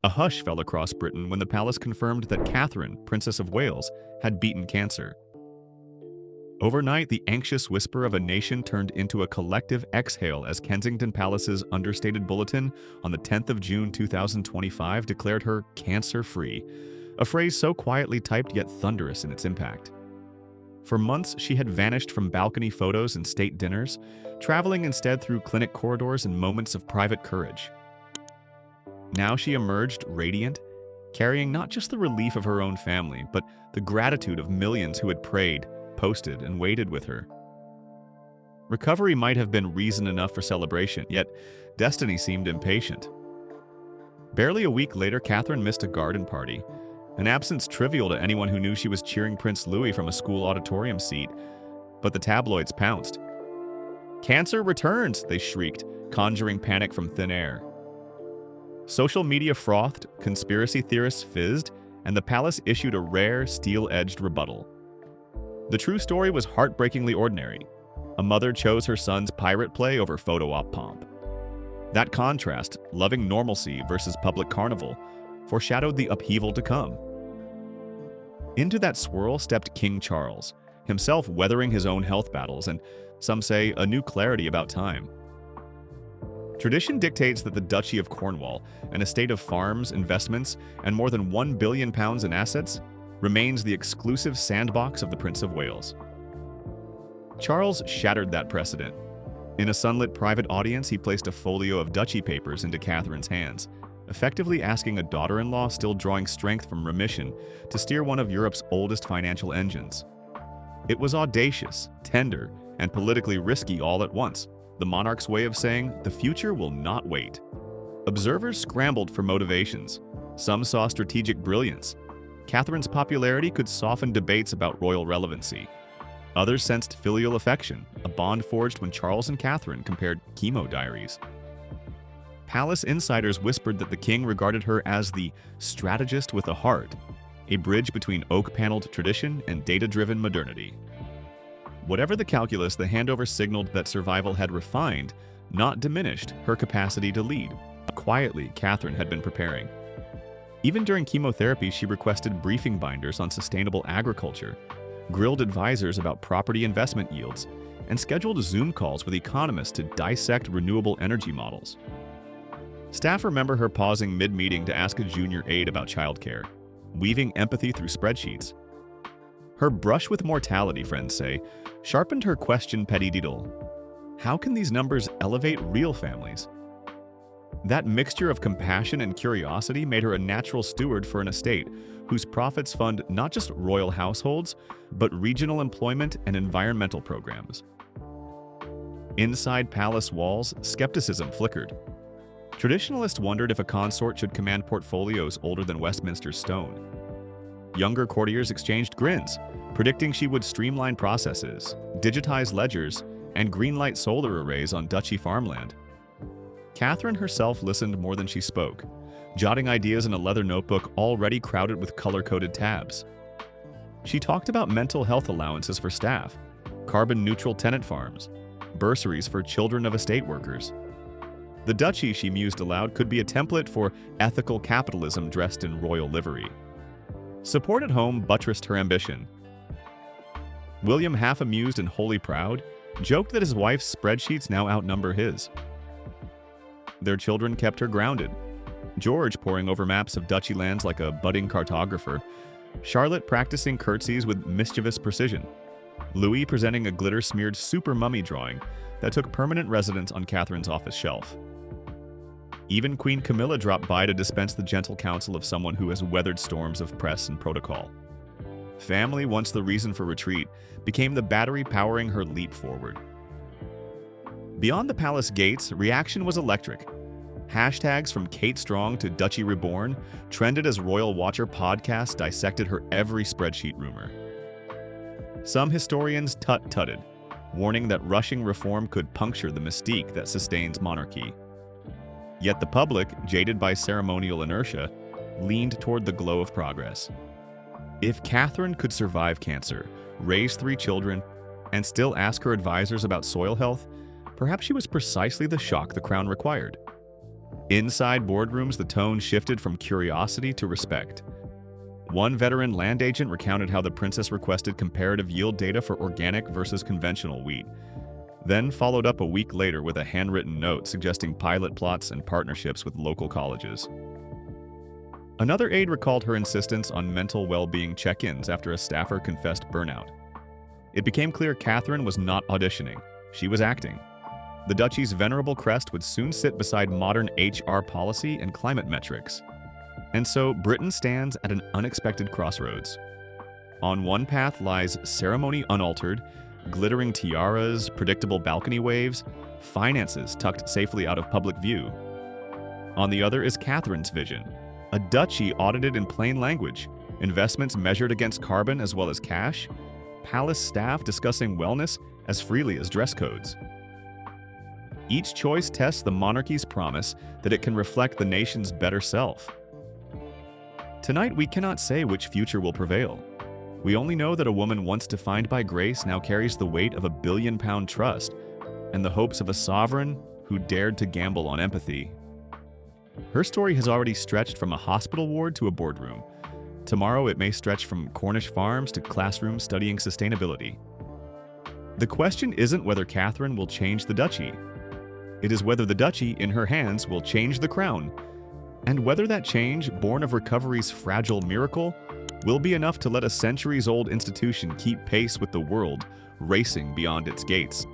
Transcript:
A hush fell across Britain when the palace confirmed that Catherine, Princess of Wales, had beaten cancer. Overnight, the anxious whisper of a nation turned into a collective exhale as Kensington Palace's understated bulletin on the 10th of June 2025 declared her cancer-free, a phrase so quietly typed yet thunderous in its impact. For months, she had vanished from balcony photos and state dinners, traveling instead through clinic corridors and moments of private courage. Now she emerged radiant, carrying not just the relief of her own family, but the gratitude of millions who had prayed, posted, and waited with her. Recovery might have been reason enough for celebration, yet destiny seemed impatient. Barely a week later, Catherine missed a garden party, an absence trivial to anyone who knew she was cheering Prince Louis from a school auditorium seat, but the tabloids pounced. "Cancer returns!" they shrieked, conjuring panic from thin air. Social media frothed, conspiracy theorists fizzed, and the palace issued a rare, steel-edged rebuttal. The true story was heartbreakingly ordinary. A mother chose her son's pirate play over photo op pomp. That contrast, loving normalcy versus public carnival, foreshadowed the upheaval to come. Into that swirl stepped King Charles, himself weathering his own health battles and, some say, a new clarity about time. Tradition dictates that the Duchy of Cornwall, an estate of farms, investments, and more than £1 billion in assets, remains the exclusive sandbox of the Prince of Wales. Charles shattered that precedent. In a sunlit private audience, he placed a folio of duchy papers into Catherine's hands, effectively asking a daughter-in-law still drawing strength from remission to steer one of Europe's oldest financial engines. It was audacious, tender, and politically risky all at once, the monarch's way of saying, "The future will not wait." Observers scrambled for motivations. Some saw strategic brilliance. Catherine's popularity could soften debates about royal relevancy. Others sensed filial affection, a bond forged when Charles and Catherine compared chemo diaries. Palace insiders whispered that the king regarded her as the strategist with a heart, a bridge between oak-paneled tradition and data-driven modernity. Whatever the calculus, the handover signaled that survival had refined, not diminished, her capacity to lead. Quietly, Catherine had been preparing. Even during chemotherapy, she requested briefing binders on sustainable agriculture, grilled advisors about property investment yields, and scheduled Zoom calls with economists to dissect renewable energy models. Staff remember her pausing mid-meeting to ask a junior aide about childcare, weaving empathy through spreadsheets. Her brush with mortality, friends say, sharpened her question petty-diddle. How can these numbers elevate real families? That mixture of compassion and curiosity made her a natural steward for an estate whose profits fund not just royal households, but regional employment and environmental programs. Inside palace walls, skepticism flickered. Traditionalists wondered if a consort should command portfolios older than Westminster's stone. Younger courtiers exchanged grins, predicting she would streamline processes, digitize ledgers, and greenlight solar arrays on duchy farmland. Catherine herself listened more than she spoke, jotting ideas in a leather notebook already crowded with color-coded tabs. She talked about mental health allowances for staff, carbon-neutral tenant farms, bursaries for children of estate workers. The duchy, she mused aloud, could be a template for ethical capitalism dressed in royal livery. Support at home buttressed her ambition. William, half amused and wholly proud, joked that his wife's spreadsheets now outnumber his. Their children kept her grounded. George poring over maps of duchy lands like a budding cartographer, Charlotte practicing curtsies with mischievous precision, Louis presenting a glitter-smeared super mummy drawing that took permanent residence on Catherine's office shelf. Even Queen Camilla dropped by to dispense the gentle counsel of someone who has weathered storms of press and protocol. Family, once the reason for retreat, became the battery powering her leap forward. Beyond the palace gates, reaction was electric. Hashtags from Kate Strong to Duchy Reborn trended as Royal Watcher podcasts dissected her every spreadsheet rumor. Some historians tut-tutted, warning that rushing reform could puncture the mystique that sustains monarchy. Yet the public, jaded by ceremonial inertia, leaned toward the glow of progress. If Catherine could survive cancer, raise 3 children, and still ask her advisors about soil health, perhaps she was precisely the shock the crown required. Inside boardrooms, the tone shifted from curiosity to respect. One veteran land agent recounted how the princess requested comparative yield data for organic versus conventional wheat, then followed up a week later with a handwritten note suggesting pilot plots and partnerships with local colleges. Another aide recalled her insistence on mental well-being check-ins after a staffer confessed burnout. It became clear Catherine was not auditioning, she was acting. The duchy's venerable crest would soon sit beside modern HR policy and climate metrics. And so Britain stands at an unexpected crossroads. On one path lies ceremony unaltered, glittering tiaras, predictable balcony waves, finances tucked safely out of public view. On the other is Catherine's vision, a duchy audited in plain language, investments measured against carbon as well as cash, palace staff discussing wellness as freely as dress codes. Each choice tests the monarchy's promise that it can reflect the nation's better self. Tonight, we cannot say which future will prevail. We only know that a woman once defined by grace now carries the weight of a billion-pound trust and the hopes of a sovereign who dared to gamble on empathy. Her story has already stretched from a hospital ward to a boardroom. Tomorrow, it may stretch from Cornish farms to classrooms studying sustainability. The question isn't whether Catherine will change the duchy. It is whether the duchy, in her hands, will change the crown, and whether that change, born of recovery's fragile miracle, will be enough to let a centuries-old institution keep pace with the world racing beyond its gates.